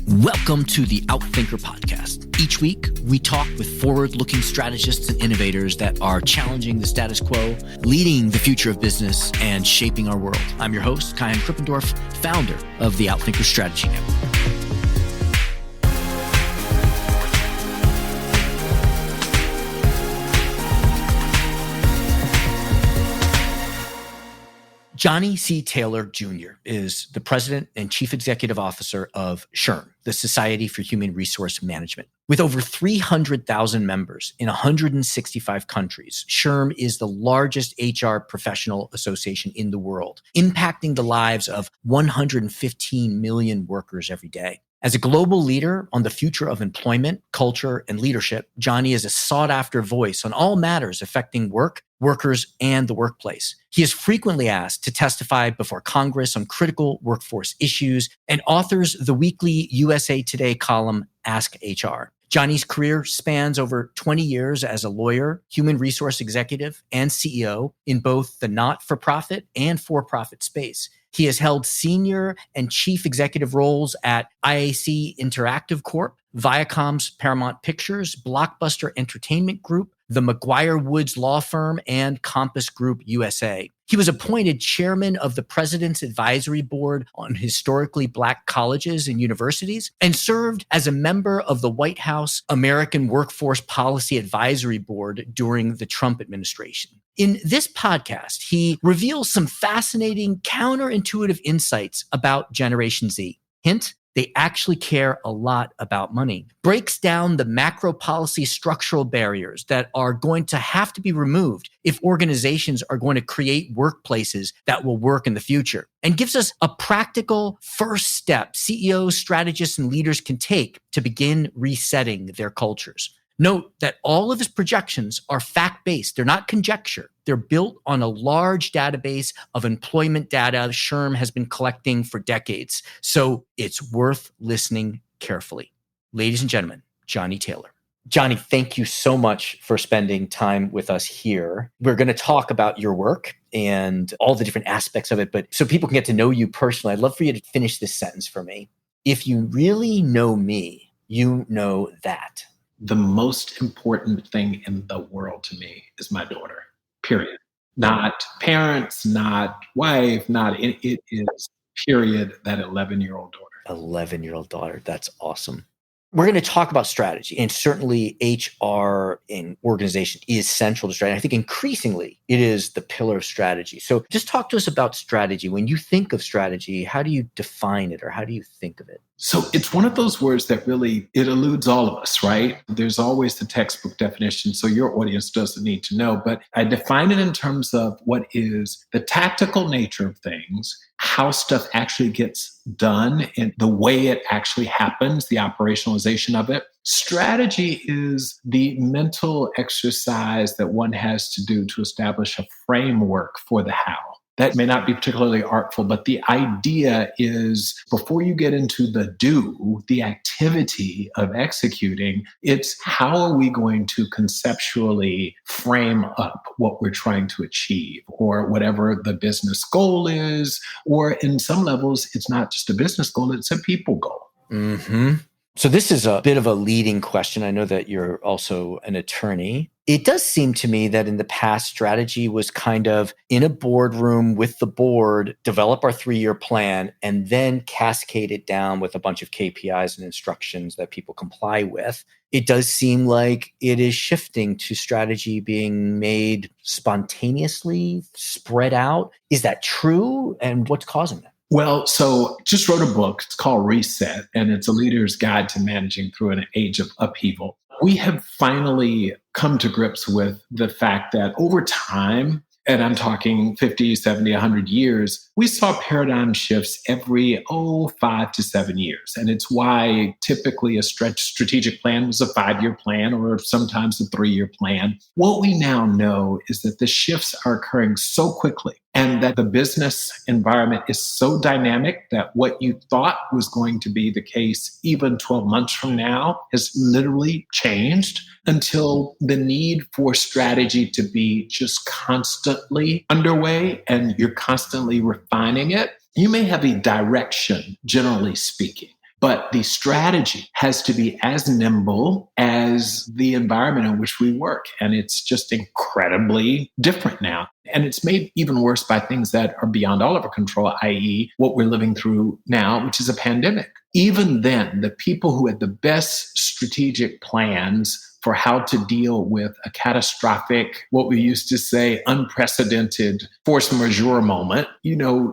Welcome to the Outthinker podcast. Each week, we talk with forward-looking strategists and innovators that are challenging the status quo, leading the future of business, and shaping our world. I'm your host, Kyan Krippendorf, founder of the Outthinker Strategy Network. Johnny C. Taylor Jr. is the president and chief executive officer of SHRM, the Society for Human Resource Management. With over 300,000 members in 165 countries, SHRM is the largest HR professional association in the world, impacting the lives of 115 million workers every day. As a global leader on the future of employment, culture, and leadership, Johnny is a sought-after voice on all matters affecting work, workers, and the workplace. He is frequently asked to testify before Congress on critical workforce issues and authors the weekly USA Today column, Ask HR. Johnny's career spans over 20 years as a lawyer, human resource executive, and CEO in both the not-for-profit and for-profit space. He has held senior and chief executive roles at IAC Interactive Corp, Viacom's Paramount Pictures, Blockbuster Entertainment Group, the McGuireWoods law firm, and Compass Group USA. He was appointed chairman of the President's Advisory Board on Historically Black Colleges and Universities and served as a member of the White House American Workforce Policy Advisory Board during the Trump administration. In this podcast, he reveals some fascinating counterintuitive insights about Generation Z. Hint, they actually care a lot about money. Breaks down the macro policy structural barriers that are going to have to be removed if organizations are going to create workplaces that will work in the future. And gives us a practical first step CEOs, strategists, and leaders can take to begin resetting their cultures. Note that all of his projections are fact-based. They're not conjecture. They're built on a large database of employment data SHRM has been collecting for decades. So it's worth listening carefully. Ladies and gentlemen, Johnny Taylor. Johnny, thank you so much for spending time with us here. We're going to talk about your work and all the different aspects of it, but so people can get to know you personally, I'd love for you to finish this sentence for me. If you really know me, you know that. The most important thing in the world to me is my daughter, period. Not parents, not wife, it is, period, that 11-year-old daughter. 11-year-old daughter. That's awesome. We're going to talk about strategy, and certainly HR in organization is central to strategy. I think increasingly it is the pillar of strategy. So just talk to us about strategy. When you think of strategy, how do you define it or how do you think of it? So it's one of those words that really, it eludes all of us, right? There's always the textbook definition, so your audience doesn't need to know. But I define it in terms of what is the tactical nature of things, how stuff actually gets done and the way it actually happens, the operationalization of it. Strategy is the mental exercise that one has to do to establish a framework for the how. That may not be particularly artful, but the idea is before you get into the do, the activity of executing, it's how are we going to conceptually frame up what we're trying to achieve or whatever the business goal is, or in some levels, it's not just a business goal, it's a people goal. Mm-hmm. So this is a bit of a leading question. I know that you're also an attorney. It does seem to me that in the past, strategy was kind of in a boardroom with the board, develop our 3-year plan, and then cascade it down with a bunch of KPIs and instructions that people comply with. It does seem like it is shifting to strategy being made spontaneously, spread out. Is that true? And what's causing that? Well, so just wrote a book. It's called Reset, and it's a leader's guide to managing through an age of upheaval. We have finally come to grips with the fact that over time, and I'm talking 50, 70, 100 years, we saw paradigm shifts every 5 to 7 years. And it's why typically a strategic plan was a 5-year plan or sometimes a 3-year plan. What we now know is that the shifts are occurring so quickly and that the business environment is so dynamic that what you thought was going to be the case even 12 months from now has literally changed until the need for strategy to be just constantly underway and you're constantly refining it. You may have a direction, generally speaking, But the strategy has to be as nimble as the environment in which we work. And it's just incredibly different now. And it's made even worse by things that are beyond all of our control, i.e., what we're living through now, which is a pandemic. Even then, the people who had the best strategic plans for how to deal with a catastrophic, what we used to say, unprecedented force majeure moment,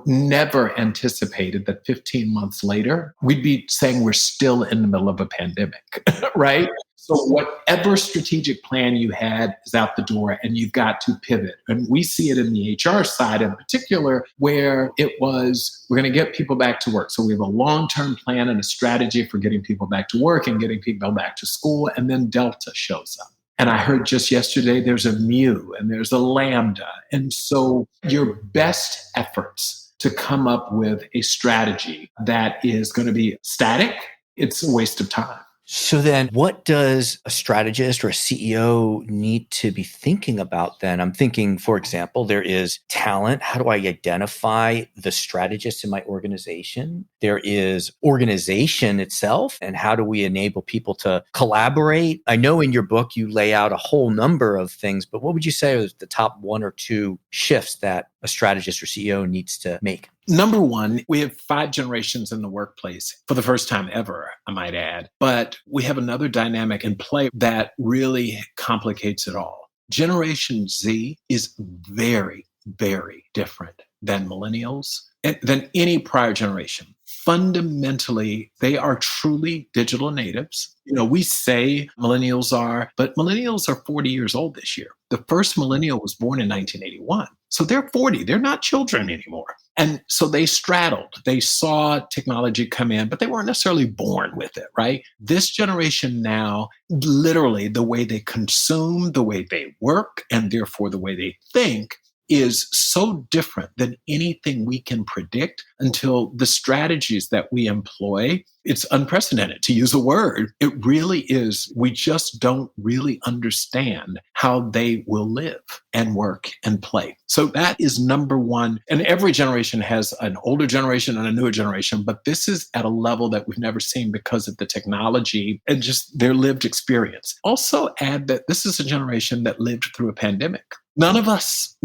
never anticipated that 15 months later, we'd be saying we're still in the middle of a pandemic, right? So whatever strategic plan you had is out the door and you've got to pivot. And we see it in the HR side in particular, where it was, we're going to get people back to work. So we have a long-term plan and a strategy for getting people back to work and getting people back to school. And then Delta shows up. And I heard just yesterday, there's a Mu and there's a Lambda. And so your best efforts to come up with a strategy that is going to be static, it's a waste of time. So then what does a strategist or a CEO need to be thinking about then? I'm thinking, for example, there is talent. How do I identify the strategists in my organization? There is organization itself. And how do we enable people to collaborate? I know in your book, you lay out a whole number of things, but what would you say are the top one or two shifts that a strategist or CEO needs to make? Number one, we have 5 generations in the workplace for the first time ever, I might add. But we have another dynamic in play that really complicates it all. Generation Z is very, very different than millennials, than any prior generation. Fundamentally, they are truly digital natives. We say millennials are, but millennials are 40 years old this year. The first millennial was born in 1981. So they're 40. They're not children anymore. And so they straddled. They saw technology come in, but they weren't necessarily born with it, right? This generation now, literally the way they consume, the way they work, and therefore the way they think is so different than anything we can predict until the strategies that we employ. It's unprecedented, to use a word. It really is. We just don't really understand how they will live and work and play. So that is number one. And every generation has an older generation and a newer generation, but this is at a level that we've never seen because of the technology and just their lived experience. Also add that this is a generation that lived through a pandemic. None of us,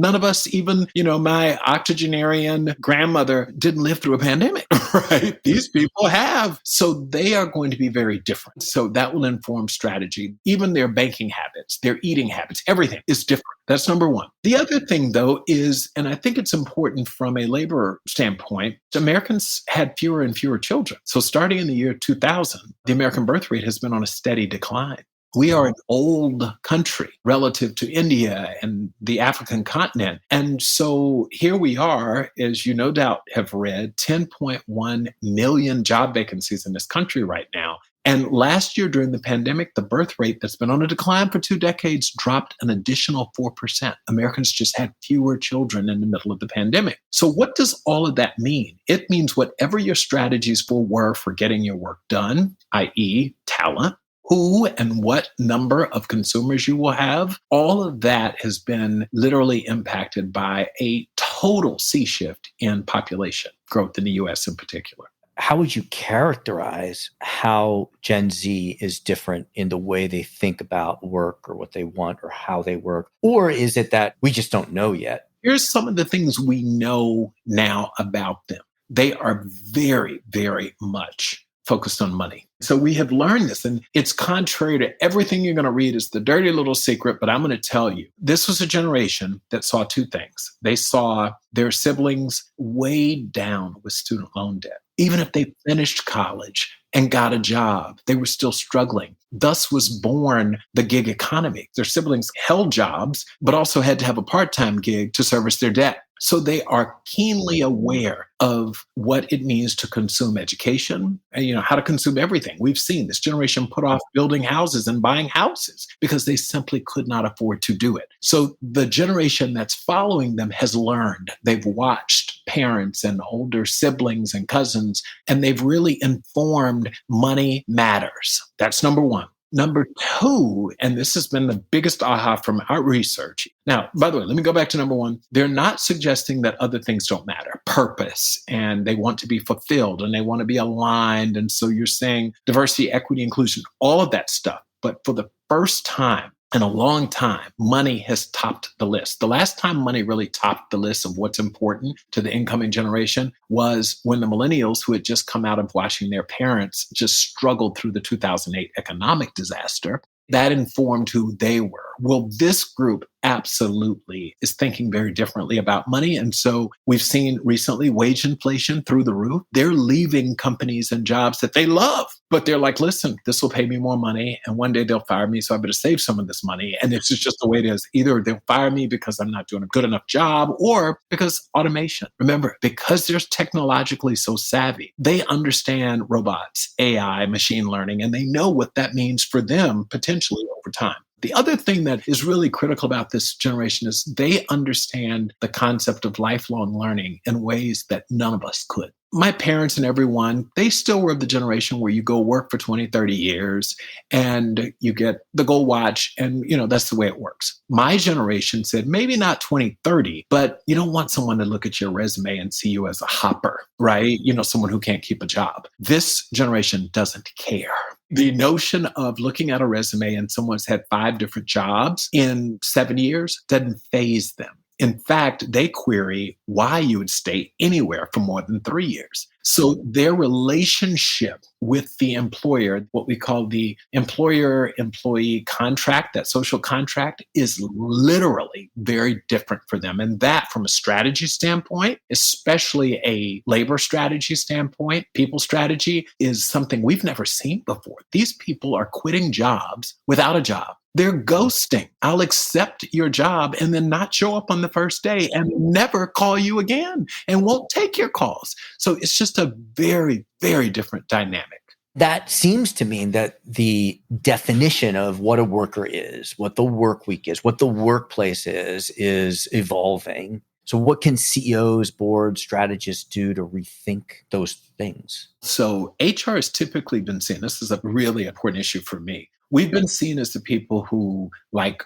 even, my octogenarian grandmother didn't live through a pandemic, right? These people have. So they are going to be very different. So that will inform strategy. Even their banking habits, their eating habits, everything is different. That's number one. The other thing, though, is, and I think it's important from a labor standpoint, Americans had fewer and fewer children. So starting in the year 2000, the American birth rate has been on a steady decline. We are an old country relative to India and the African continent. And so here we are, as you no doubt have read, 10.1 million job vacancies in this country right now. And last year during the pandemic, the birth rate that's been on a decline for 2 decades dropped an additional 4%. Americans just had fewer children in the middle of the pandemic. So what does all of that mean? It means whatever your strategies were for getting your work done, i.e. talent, who and what number of consumers you will have, all of that has been literally impacted by a total sea shift in population growth in the US in particular. How would you characterize how Gen Z is different in the way they think about work or what they want or how they work? Or is it that we just don't know yet? Here's some of the things we know now about them. They are very, very much focused on money. So we have learned this, and it's contrary to everything you're going to read. It's the dirty little secret, but I'm going to tell you, this was a generation that saw 2 things. They saw their siblings weighed down with student loan debt. Even if they finished college and got a job, they were still struggling. Thus was born the gig economy. Their siblings held jobs, but also had to have a part-time gig to service their debt. So they are keenly aware of what it means to consume education and, how to consume everything. We've seen this generation put off building houses and buying houses because they simply could not afford to do it. So the generation that's following them has learned. They've watched parents and older siblings and cousins, and they've really informed money matters. That's number one. Number two, and this has been the biggest aha from our research. Now, by the way, let me go back to number one. They're not suggesting that other things don't matter. Purpose, and they want to be fulfilled and they want to be aligned. And so you're saying diversity, equity, inclusion, all of that stuff. But for the first time in a long time, money has topped the list. The last time money really topped the list of what's important to the incoming generation was when the millennials who had just come out of watching their parents just struggled through the 2008 economic disaster. That informed who they were. Well, this group absolutely is thinking very differently about money. And so we've seen recently wage inflation through the roof. They're leaving companies and jobs that they love, but they're like, listen, this will pay me more money. And one day they'll fire me. So I better save some of this money. And it's just the way it is. Either they'll fire me because I'm not doing a good enough job or because automation. Remember, because they're technologically so savvy, they understand robots, AI, machine learning, and they know what that means for them potentially over time. The other thing that is really critical about this generation is they understand the concept of lifelong learning in ways that none of us could. My parents and everyone, they still were of the generation where you go work for 20, 30 years and you get the gold watch and, that's the way it works. My generation said maybe not 20, 30, but you don't want someone to look at your resume and see you as a hopper, right? Someone who can't keep a job. This generation doesn't care. The notion of looking at a resume and someone's had 5 different jobs in 7 years doesn't faze them. In fact, they query why you would stay anywhere for more than 3 years. So their relationship with the employer, what we call the employer-employee contract, that social contract, is literally very different for them. And that, from a strategy standpoint, especially a labor strategy standpoint, people strategy, is something we've never seen before. These people are quitting jobs without a job. They're ghosting. I'll accept your job and then not show up on the first day and never call you again and won't take your calls. So it's just a very, very different dynamic. That seems to mean that the definition of what a worker is, what the work week is, what the workplace is evolving. So what can CEOs, boards, strategists do to rethink those things? So HR has typically been seen, this is a really important issue for me. We've been seen as the people who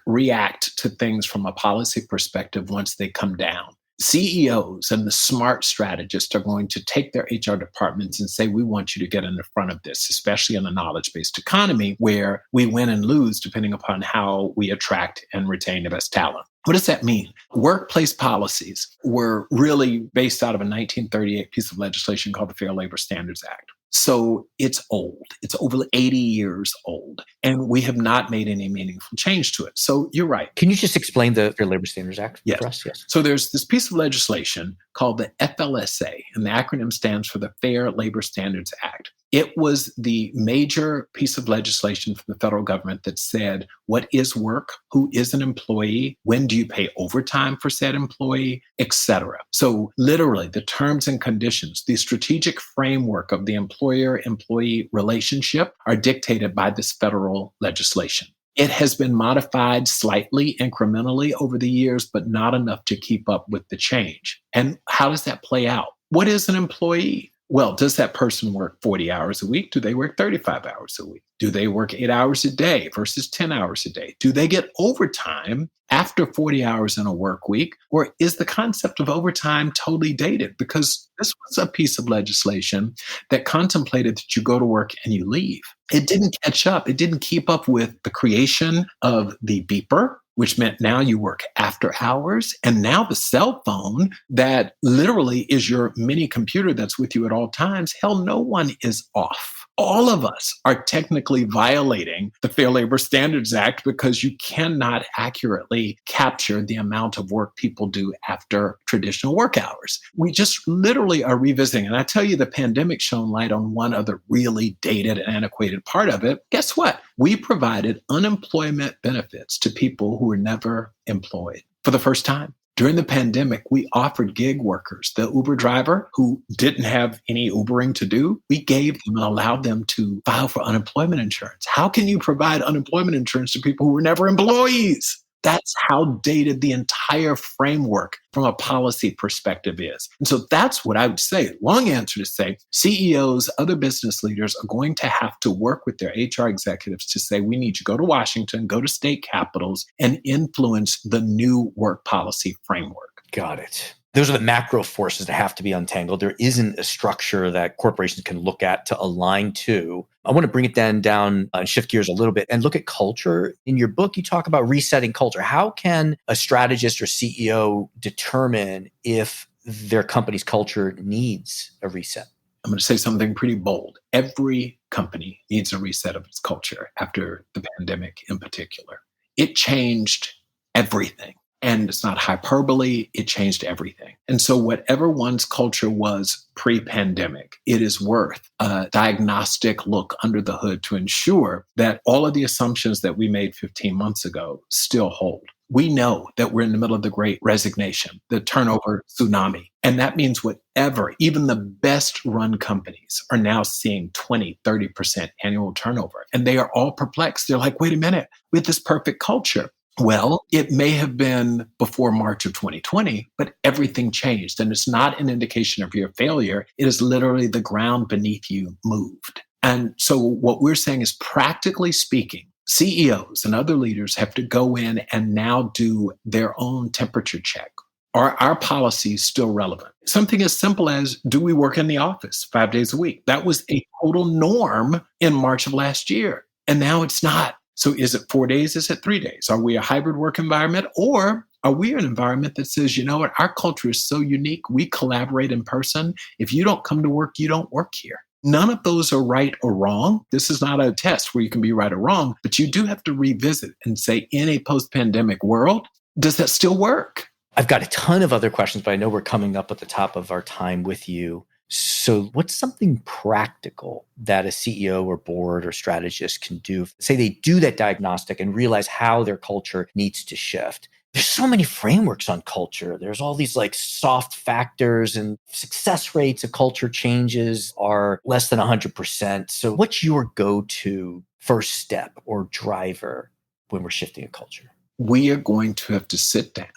react to things from a policy perspective once they come down. CEOs and the smart strategists are going to take their HR departments and say, we want you to get in the front of this, especially in a knowledge-based economy where we win and lose depending upon how we attract and retain the best talent. What does that mean? Workplace policies were really based out of a 1938 piece of legislation called the Fair Labor Standards Act. So it's old. It's over 80 years old. And we have not made any meaningful change to it. So you're right. Can you just explain the Fair Labor Standards Act for us? Yes. So there's this piece of legislation called the FLSA, and the acronym stands for the Fair Labor Standards Act. It was the major piece of legislation from the federal government that said, what is work? Who is an employee? When do you pay overtime for said employee, etc.? So literally the terms and conditions, the strategic framework of the employer-employee relationship are dictated by this federal legislation. It has been modified slightly, incrementally over the years, but not enough to keep up with the change. And how does that play out? What is an employee? Well, does that person work 40 hours a week? Do they work 35 hours a week? Do they work 8 hours a day versus 10 hours a day? Do they get overtime after 40 hours in a work week? Or is the concept of overtime totally dated? Because this was a piece of legislation that contemplated that you go to work and you leave. It didn't catch up. It didn't keep up with the creation of the beeper, which meant now you work after hours, and now the cell phone that literally is your mini computer that's with you at all times. Hell, no one is off. All of us are technically violating the Fair Labor Standards Act because you cannot accurately capture the amount of work people do after traditional work hours. We just literally are revisiting. And I tell you, the pandemic shone light on one other really dated and antiquated part of it. Guess what? We provided unemployment benefits to people who were never employed for the first time. During the pandemic, we offered gig workers, the Uber driver who didn't have any Ubering to do, we gave them and allowed them to file for unemployment insurance. How can you provide unemployment insurance to people who were never employees? That's how dated the entire framework from a policy perspective is. And so that's what I would say. Long answer to say CEOs, other business leaders are going to have to work with their HR executives to say, we need you to go to Washington, go to state capitals, and influence the new work policy framework. Got it. Those are the macro forces that have to be untangled. There isn't a structure that corporations can look at to align to. I want to bring it then down and shift gears a little bit and look at culture. In your book, you talk about resetting culture. How can a strategist or CEO determine if their company's culture needs a reset? I'm going to say something pretty bold. Every company needs a reset of its culture after the pandemic in particular. It changed everything. And it's not hyperbole, it changed everything. And so whatever one's culture was pre-pandemic, it is worth a diagnostic look under the hood to ensure that all of the assumptions that we made 15 months ago still hold. We know that we're in the middle of the great resignation, the turnover tsunami. And that means whatever, even the best run companies are now seeing 20, 30% annual turnover. And they are all perplexed. They're like, wait a minute, we had this perfect culture. Well, it may have been before March of 2020, but everything changed. And it's not an indication of your failure. It is literally the ground beneath you moved. And so what we're saying is, practically speaking, CEOs and other leaders have to go in and now do their own temperature check. Are our policies still relevant? Something as simple as, do we work in the office 5 days a week? That was a total norm in March of last year. And now it's not. So is it 4 days? Is it 3 days? Are we a hybrid work environment? Or are we an environment that says, you know what, our culture is so unique, we collaborate in person. If you don't come to work, you don't work here. None of those are right or wrong. This is not a test where you can be right or wrong, but you do have to revisit and say, in a post-pandemic world, does that still work? I've got a ton of other questions, but I know we're coming up at the top of our time with you. So what's something practical that a CEO or board or strategist can do? Say they do that diagnostic and realize how their culture needs to shift. There's so many frameworks on culture. There's all these like soft factors, and success rates of culture changes are less than 100%. So what's your go-to first step or driver when we're shifting a culture? We are going to have to sit down,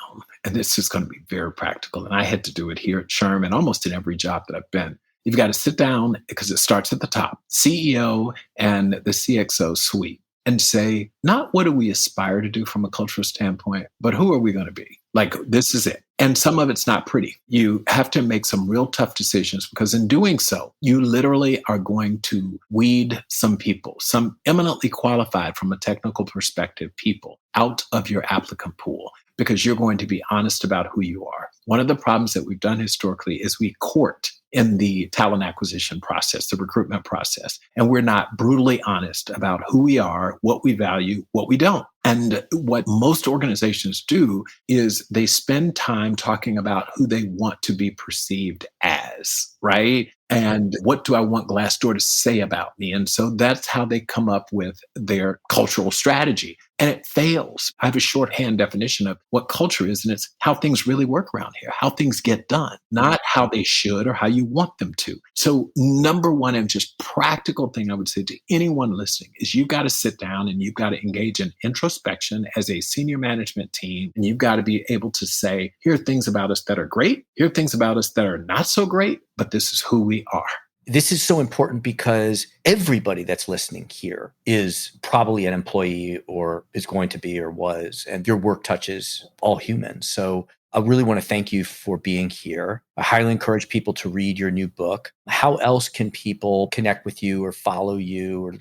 and this is going to be very practical. And I had to do it here at SHRM and almost in every job that I've been. You've got to sit down, because it starts at the top, CEO and the CXO suite, and say, not what do we aspire to do from a cultural standpoint, but who are we going to be? Like, this is it. And some of it's not pretty. You have to make some real tough decisions, because in doing so, you literally are going to weed some people, some eminently qualified from a technical perspective people, out of your applicant pool, because you're going to be honest about who you are. One of the problems that we've done historically is we court in the talent acquisition process, the recruitment process, and we're not brutally honest about who we are, what we value, what we don't. And what most organizations do is they spend time talking about who they want to be perceived as, right? And what do I want Glassdoor to say about me? And so that's how they come up with their cultural strategy. And it fails. I have a shorthand definition of what culture is, and it's how things really work around here, how things get done, not how they should or how you want them to. So number one, and just practical thing I would say to anyone listening is, you've got to sit down and you've got to engage in introspection as a senior management team. And you've got to be able to say, here are things about us that are great. Here are things about us that are not so great, but this is who we are. This is so important because everybody that's listening here is probably an employee, or is going to be, or was, and your work touches all humans. So I really want to thank you for being here. I highly encourage people to read your new book. How else can people connect with you or follow you or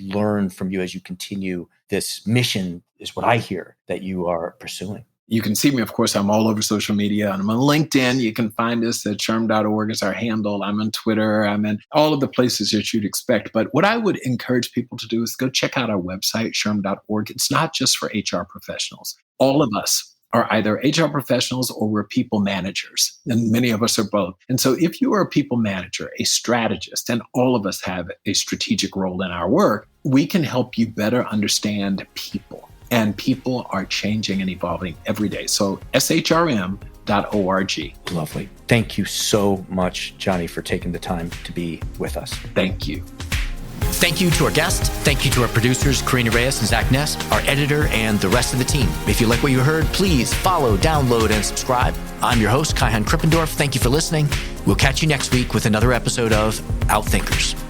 learn from you as you continue this mission, is what I hear that you are pursuing? You can see me, of course, I'm all over social media. I'm on LinkedIn. You can find us at shrm.org is our handle. I'm on Twitter. I'm in all of the places that you'd expect. But what I would encourage people to do is go check out our website, shrm.org. It's not just for HR professionals. All of us are either HR professionals or we're people managers. And many of us are both. And so if you are a people manager, a strategist, and all of us have a strategic role in our work, we can help you better understand people. And people are changing and evolving every day. So SHRM.org. Lovely. Thank you so much, Johnny, for taking the time to be with us. Thank you. Thank you to our guest. Thank you to our producers, Karina Reyes and Zach Ness, our editor, and the rest of the team. If you like what you heard, please follow, download, and subscribe. I'm your host, Kaihan Krippendorf. Thank you for listening. We'll catch you next week with another episode of Outthinkers.